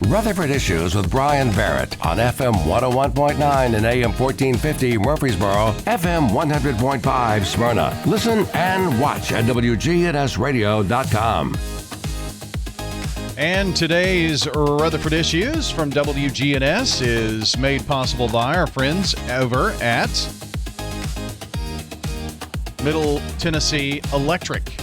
Rutherford Issues with Brian Barrett on FM 101.9 and AM 1450 Murfreesboro, FM 100.5 Smyrna. Listen and watch at WGNSradio.com. And today's Rutherford Issues from WGNS is made possible by our friends over at Middle Tennessee Electric.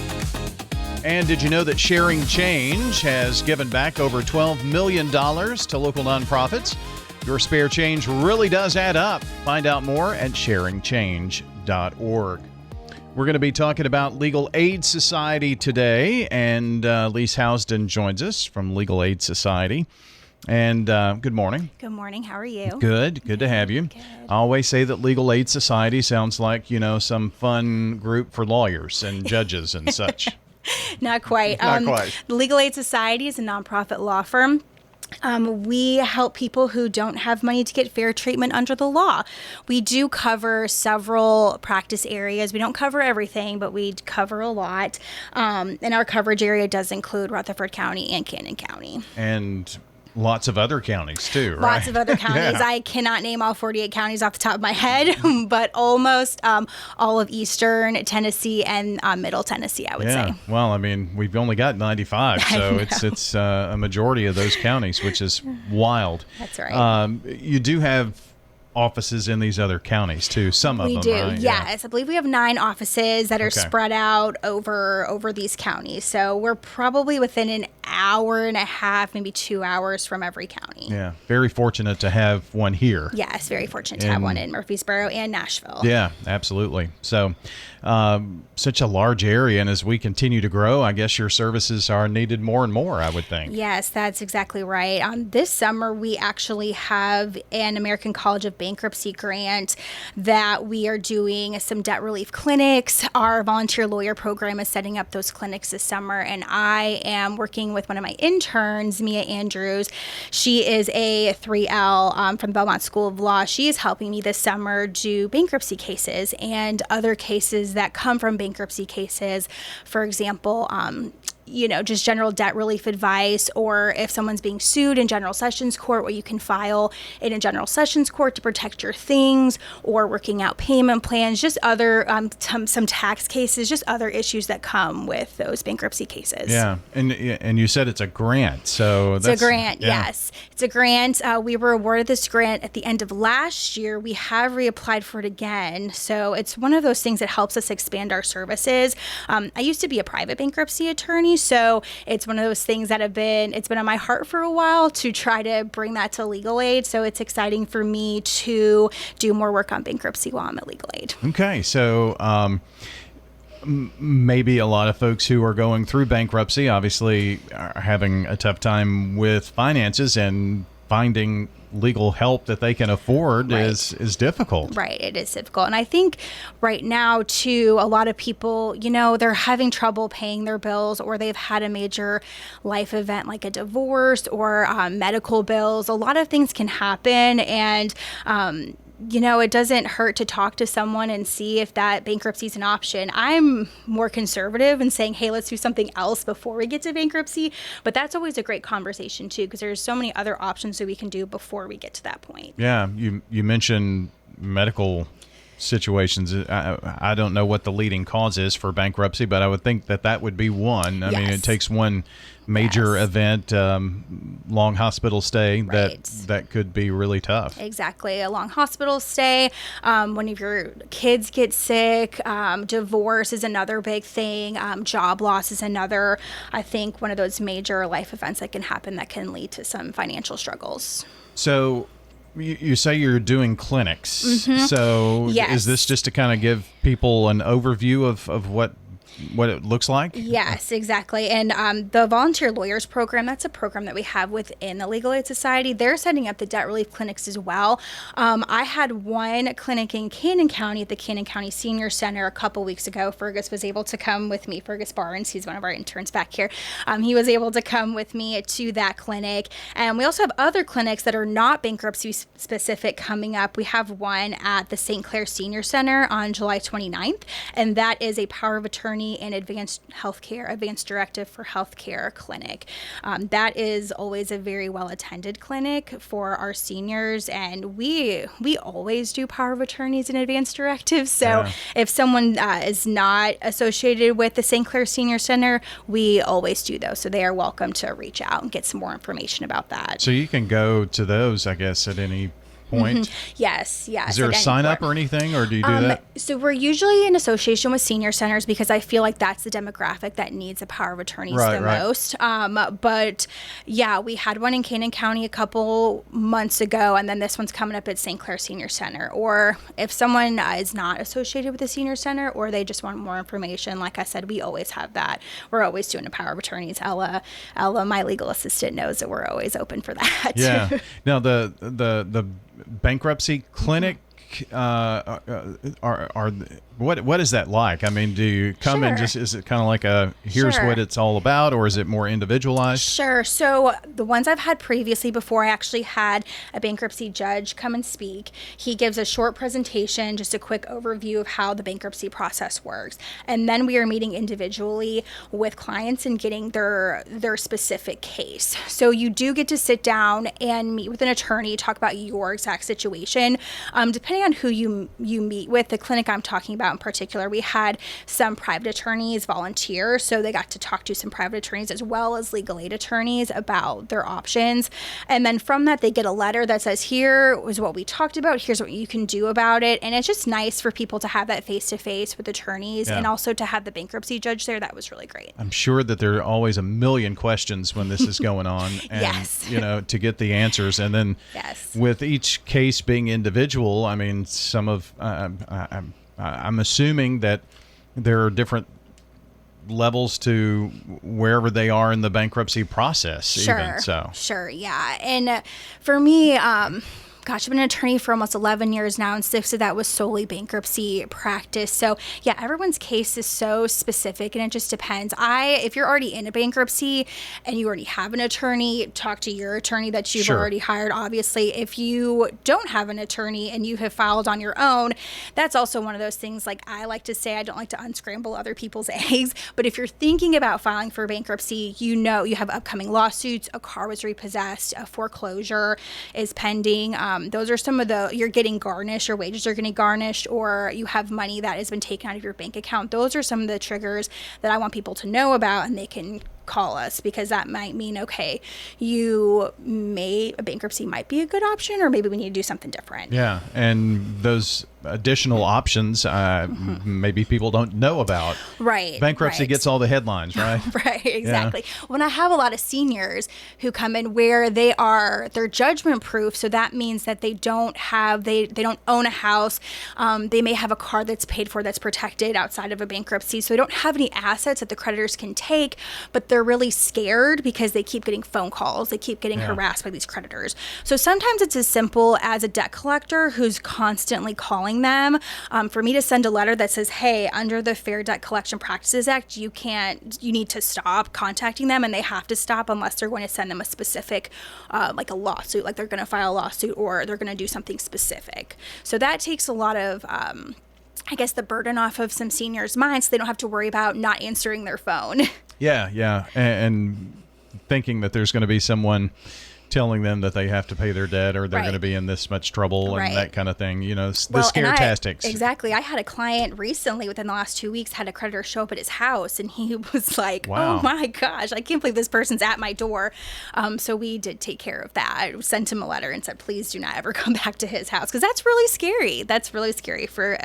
And did you know that Sharing Change has given back over $12 million to local nonprofits? Your spare change really does add up. Find out more at sharingchange.org. We're going to be talking about Legal Aid Society today, and Lise Housden joins us from Legal Aid Society. And good morning. Good morning. How are you? Good to have you. Good. I always say that Legal Aid Society sounds like, some fun group for lawyers and judges and such. Not quite. Not quite. The Legal Aid Society is a nonprofit law firm. We help people who don't have money to get fair treatment under the law. We do cover several practice areas. We don't cover everything, but we cover a lot. And our coverage area does include Rutherford County and Cannon County. And lots of other counties, too, right? Lots of other counties. Yeah. I cannot name all 48 counties off the top of my head, but almost all of Eastern Tennessee and Middle Tennessee, I would say. Well, I mean, we've only got 95, so it's a majority of those counties, which is wild. That's right. You do have offices in these other counties, too, some of them, We do, right? yes. I believe we have 9 offices that are spread out over these counties. So we're probably within an hour and a half, maybe 2 hours from every county. Yeah, very fortunate to have one here. Yes, very fortunate to have one in Murfreesboro and Nashville. Yeah, absolutely. So such a large area, and as we continue to grow, I guess your services are needed more and more, I would think. Yes, that's exactly right. This summer, we actually have an American College of Bankruptcy grant that we are doing some debt relief clinics. Our volunteer lawyer program is setting up those clinics this summer, and I am working with one of my interns, Mia Andrews. She is a 3L from the Belmont School of Law. She is helping me this summer do bankruptcy cases and other cases that come from bankruptcy cases. For example, just general debt relief advice, or if someone's being sued in general sessions court, what you can file in a general sessions court to protect your things, or working out payment plans, just other, some tax cases, just other issues that come with those bankruptcy cases. Yeah, and you said it's a grant, so that's... It's a grant, yes. It's a grant. We were awarded this grant at the end of last year. We have reapplied for it again, so it's one of those things that helps us expand our services. I used to be a private bankruptcy attorney, so it's one of those things that it's been on my heart for a while to try to bring that to legal aid. So it's exciting for me to do more work on bankruptcy while I'm at legal aid. Okay, so maybe a lot of folks who are going through bankruptcy obviously are having a tough time with finances, and finding legal help that they can afford is difficult. Right, it is difficult. And I think right now, too, a lot of people, they're having trouble paying their bills, or they've had a major life event like a divorce or medical bills. A lot of things can happen, and it doesn't hurt to talk to someone and see if that bankruptcy is an option. I'm more conservative in saying, hey, let's do something else before we get to bankruptcy. But that's always a great conversation, too, because there's so many other options that we can do before we get to that point. Yeah, you mentioned medical situations. I don't know what the leading cause is for bankruptcy, but I would think that would be one. I mean, it takes one major event, long hospital stay, that could be really tough. Exactly. A long hospital stay, one of your kids get sick, divorce is another big thing, job loss is another, I think, one of those major life events that can happen that can lead to some financial struggles. So you say you're doing clinics. Mm-hmm. So yes. Is this just to kind of give people an overview of what it looks like? Yes, exactly. And the Volunteer Lawyers Program, that's a program that we have within the Legal Aid Society. They're setting up the debt relief clinics as well. I had one clinic in Cannon County at the Cannon County Senior Center a couple weeks ago. Fergus was able to come with me. Fergus Barnes, he's one of our interns back here. He was able to come with me to that clinic. And we also have other clinics that are not bankruptcy specific coming up. We have one at the St. Clair Senior Center on July 29th, and that is a power of attorney attorney in advanced directive for healthcare clinic. That is always a very well attended clinic for our seniors, and we always do power of attorneys and advanced directives. So if someone is not associated with the St. Clair Senior Center, we always do those. So they are welcome to reach out and get some more information about that. So you can go to those, I guess, at any point. Yes. Is there a sign up or anything, or do you do that? So we're usually in association with senior centers because I feel like that's the demographic that needs a power of attorneys most. But yeah, we had one in Canaan County a couple months ago, and then this one's coming up at St. Clair Senior Center. Or if someone is not associated with the senior center or they just want more information, like I said, we always have that. We're always doing a power of attorneys. Ella, my legal assistant, knows that we're always open for that. Yeah. Now the bankruptcy clinic, what is that like? I mean, do you come and just, is it kind of like here's what it's all about, or is it more individualized? Sure. So the ones I've had previously, before I actually had a bankruptcy judge come and speak, he gives a short presentation, just a quick overview of how the bankruptcy process works. And then we are meeting individually with clients and getting their specific case. So you do get to sit down and meet with an attorney, talk about your exact situation. Depending on who you meet with, the clinic I'm talking about in particular, we had some private attorneys volunteer, so they got to talk to some private attorneys as well as legal aid attorneys about their options. And then from that, they get a letter that says, here was what we talked about, here's what you can do about it. And it's just nice for people to have that face-to-face with attorneys, and also to have the bankruptcy judge there. That was really great. I'm sure that there are always a million questions when this is going on, and to get the answers. And then with each case being individual, I mean, I'm assuming that there are different levels to wherever they are in the bankruptcy process. Sure, yeah. And for me, I've been an attorney for almost 11 years now, and 6 of that was solely bankruptcy practice. So yeah, everyone's case is so specific, and it just depends. If you're already in a bankruptcy and you already have an attorney, talk to your attorney that you've already hired. Obviously, if you don't have an attorney and you have filed on your own, that's also one of those things. Like I like to say, I don't like to unscramble other people's eggs, but if you're thinking about filing for bankruptcy, you have upcoming lawsuits, a car was repossessed, a foreclosure is pending. Those are some of you're getting garnished, your wages are getting garnished, or you have money that has been taken out of your bank account. Those are some of the triggers that I want people to know about, and they can call us, because that might mean, okay, a bankruptcy might be a good option, or maybe we need to do something different. Yeah. And those additional options, maybe people don't know about. Right. Bankruptcy gets all the headlines, right? Right. Exactly. Yeah. When I have a lot of seniors who come in where they're judgment proof, so that means that they don't own a house. They may have a car that's paid for, that's protected outside of a bankruptcy. So they don't have any assets that the creditors can take, but they're really scared because they keep getting phone calls. They keep getting harassed by these creditors. So sometimes it's as simple as a debt collector who's constantly calling them. For me to send a letter that says, hey, under the Fair Debt Collection Practices Act, you need to stop contacting them, and they have to stop unless they're going to send them a specific, like a lawsuit, like they're going to file a lawsuit, or they're going to do something specific. So that takes a lot of, the burden off of some seniors' minds, so they don't have to worry about not answering their phone. Yeah. And thinking that there's going to be someone telling them that they have to pay their debt, or they're going to be in this much trouble and that kind of thing, the scare tactics. Exactly. I had a client recently within the last 2 weeks had a creditor show up at his house, and he was like, wow. Oh my gosh, I can't believe this person's at my door. So we did take care of that. I sent him a letter and said, please do not ever come back to his house, because that's really scary. That's really scary for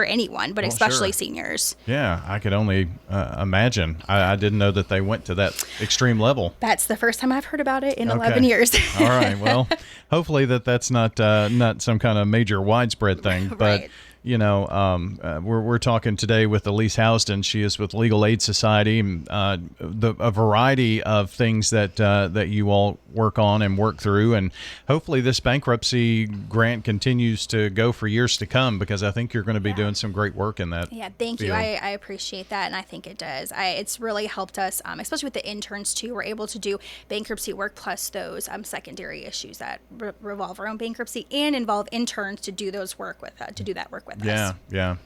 anyone, but especially seniors. Yeah, I could only imagine. I didn't know that they went to that extreme level. That's the first time I've heard about it in 11 years. All right. Well, hopefully that's not some kind of major widespread thing, but we're talking today with Elise Houston. She is with Legal Aid Society. A variety of things that you all work on and work through, and hopefully this bankruptcy grant continues to go for years to come, because I think you're going to be doing some great work in that. Yeah, thank you. I appreciate that, and I think it does. It's really helped us, especially with the interns too. We're able to do bankruptcy work plus those secondary issues that revolve around bankruptcy and involve interns to do that work with us. Yeah.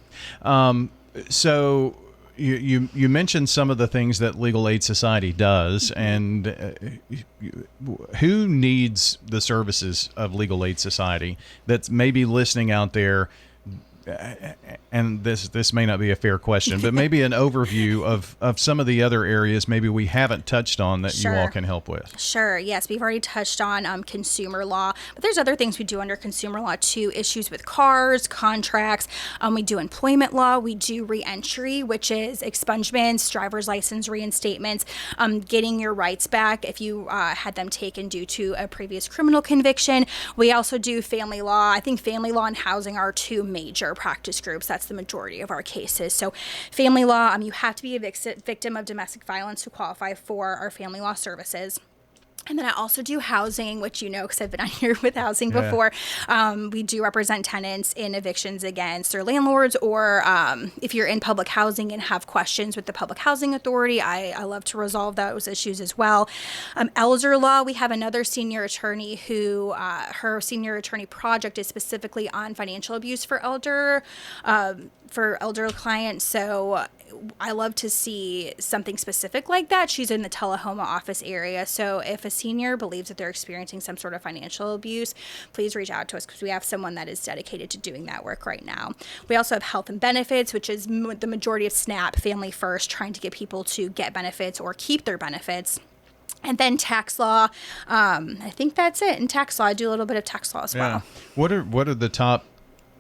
So You mentioned some of the things that Legal Aid Society does, and who needs the services of Legal Aid Society that's maybe listening out there? And this may not be a fair question, but maybe an overview of some of the other areas maybe we haven't touched on that you all can help with. Sure. Yes, we've already touched on consumer law, but there's other things we do under consumer law too. Issues with cars, contracts. We do employment law. We do reentry, which is expungements, driver's license reinstatements, getting your rights back if you had them taken due to a previous criminal conviction. We also do family law. I think family law and housing are two major practice groups. That's the majority of our cases. So family law, you have to be a victim of domestic violence to qualify for our family law services. And then I also do housing, which because I've been on here with housing before. We do represent tenants in evictions against their landlords, or if you're in public housing and have questions with the Public Housing Authority, I love to resolve those issues as well. Elder law, we have another senior attorney who her senior attorney project is specifically on financial abuse for elder clients. So I love to see something specific like that. She's in the Tullahoma office area. So if a senior believes that they're experiencing some sort of financial abuse, please reach out to us because we have someone that is dedicated to doing that work right now. We also have health and benefits, which is the majority of SNAP, Family First, trying to get people to get benefits or keep their benefits. And then tax law. I think that's it. In tax law, I do a little bit of tax law as well. What are the top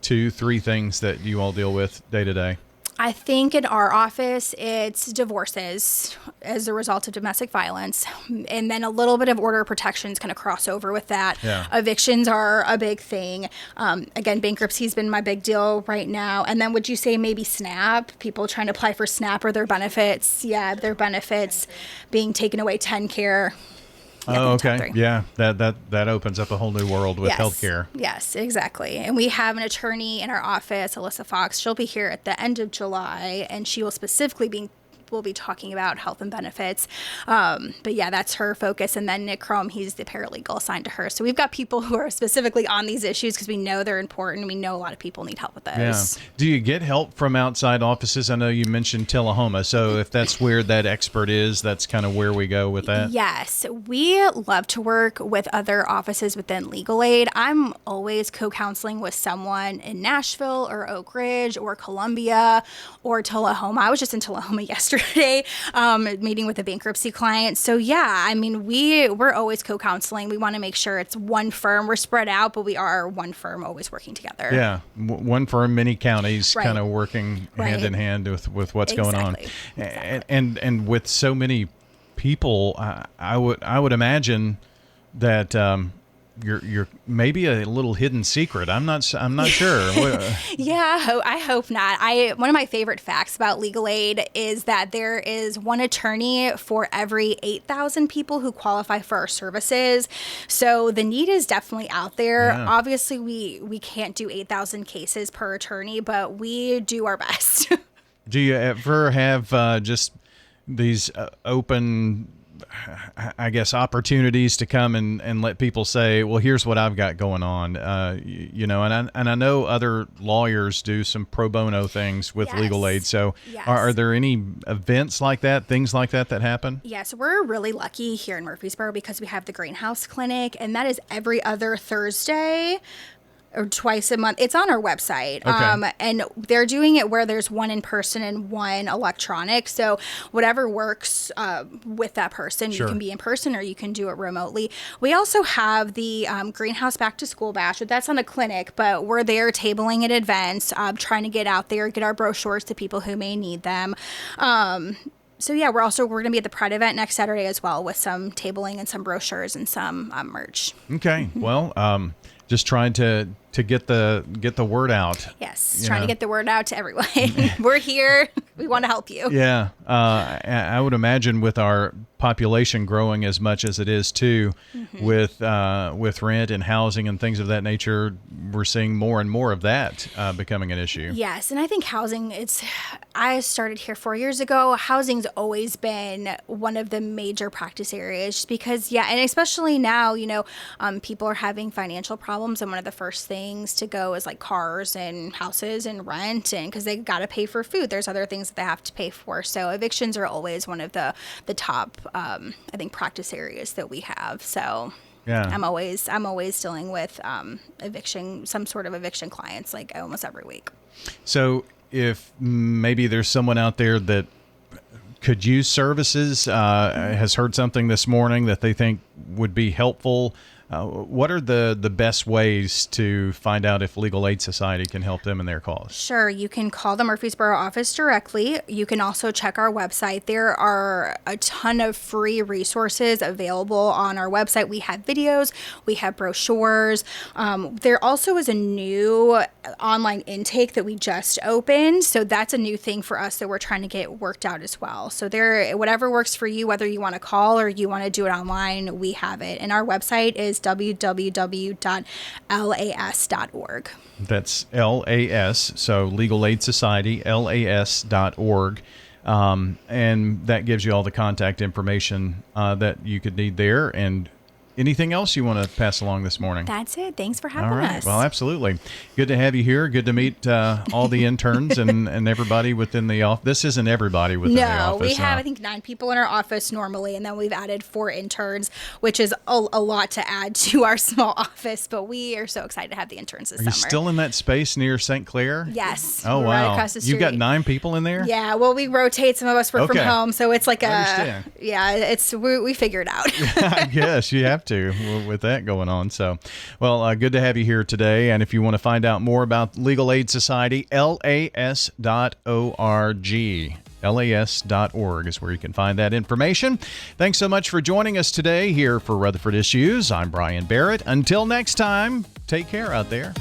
2-3 things that you all deal with day to day? I think in our office, it's divorces as a result of domestic violence, and then a little bit of order of protections kind of cross over with that. Yeah. Evictions are a big thing. Again, bankruptcy has been my big deal right now. And then would you say maybe SNAP? People trying to apply for SNAP or their benefits. Yeah, their benefits being taken away, 10 care. Oh, okay. Yeah, that opens up a whole new world with healthcare. Yes, exactly. And we have an attorney in our office, Alyssa Fox. She'll be here at the end of July, and she will specifically we'll be talking about health and benefits. But yeah, that's her focus. And then Nick Chrome, he's the paralegal assigned to her. So we've got people who are specifically on these issues because we know they're important. We know a lot of people need help with those. Yeah. Do you get help from outside offices? I know you mentioned Tullahoma. So if that's where that expert is, that's kind of where we go with that? Yes. We love to work with other offices within legal aid. I'm always co-counseling with someone in Nashville or Oak Ridge or Columbia or Tullahoma. I was just in Tullahoma yesterday. Meeting with a bankruptcy client. So yeah, we're always co-counseling. We want to make sure it's one firm. We're spread out, but we are one firm always working together. Yeah, one firm, many counties, kind of working hand in hand with what's going on. Exactly. And with so many people, I would imagine that you're maybe a little hidden secret. I'm not sure. Yeah, I hope not. One of my favorite facts about legal aid is that there is one attorney for every 8,000 people who qualify for our services. So the need is definitely out there. Yeah. Obviously, we can't do 8,000 cases per attorney, but we do our best. Do you ever have just these open, I guess, opportunities to come and let people say, well, here's what I've got going on, and I know other lawyers do some pro bono things with legal aid. So are there any events like that, things like that happen? Yes, we're really lucky here in Murfreesboro because we have the Greenhouse Clinic, and that is every other Thursday or twice a month. It's on our website. Okay. And they're doing it where there's one in person and one electronic. So whatever works with that person, you can be in person or you can do it remotely. We also have the Greenhouse Back to School Bash. That's on a clinic, but we're there tabling at events, trying to get out there, get our brochures to people who may need them. So yeah, we're going to be at the Pride event next Saturday as well with some tabling and some brochures and some merch. Okay. Well, just trying to get the word out. Yes, trying to get the word out to everyone. We're here. We want to help you. Yeah. I would imagine with our population growing as much as it is too, with rent and housing and things of that nature. We're seeing more and more of that becoming an issue. Yes, and I think housing, I started here 4 years ago. Housing's always been one of the major practice areas just because, and especially now, people are having financial problems, and one of the first things to go is like cars and houses and rent, and because they got to pay for food. There's other things that they have to pay for. So evictions are always one of the top, I think, practice areas that we have. So yeah, I'm always dealing with some sort of eviction clients, like almost every week. So if maybe there's someone out there that could use services, has heard something this morning that they think would be helpful, what are the best ways to find out if Legal Aid Society can help them in their cause? Sure. You can call the Murfreesboro office directly. You can also check our website. There are a ton of free resources available on our website. We have videos. We have brochures. There also is a new online intake that we just opened. So that's a new thing for us that we're trying to get worked out as well. So whatever works for you, whether you want to call or you want to do it online, we have it. And our website is www.las.org. That's LAS, so Legal Aid Society, LAS.org. And that gives you all the contact information that you could need there. And anything else you want to pass along this morning? That's it. Thanks for having us. Well, absolutely. Good to have you here. Good to meet all the interns and everybody within the office. This isn't everybody within the office. No, we have, I think, 9 people in our office normally, and then we've added 4 interns, which is a lot to add to our small office, but we are so excited to have the interns this summer. Are you still in that space near St. Clair? Yes. Oh, wow. Right across the street. You've got 9 people in there? Yeah, well, we rotate. Some of us work from home, so it's like I understand. we figure it out. I guess you have to with that going on. So, well, good to have you here today. And if you want to find out more about Legal Aid Society, las.org. LAS.org is where you can find that information. Thanks so much for joining us today here for Rutherford Issues. I'm Brian Barrett. Until next time, take care out there.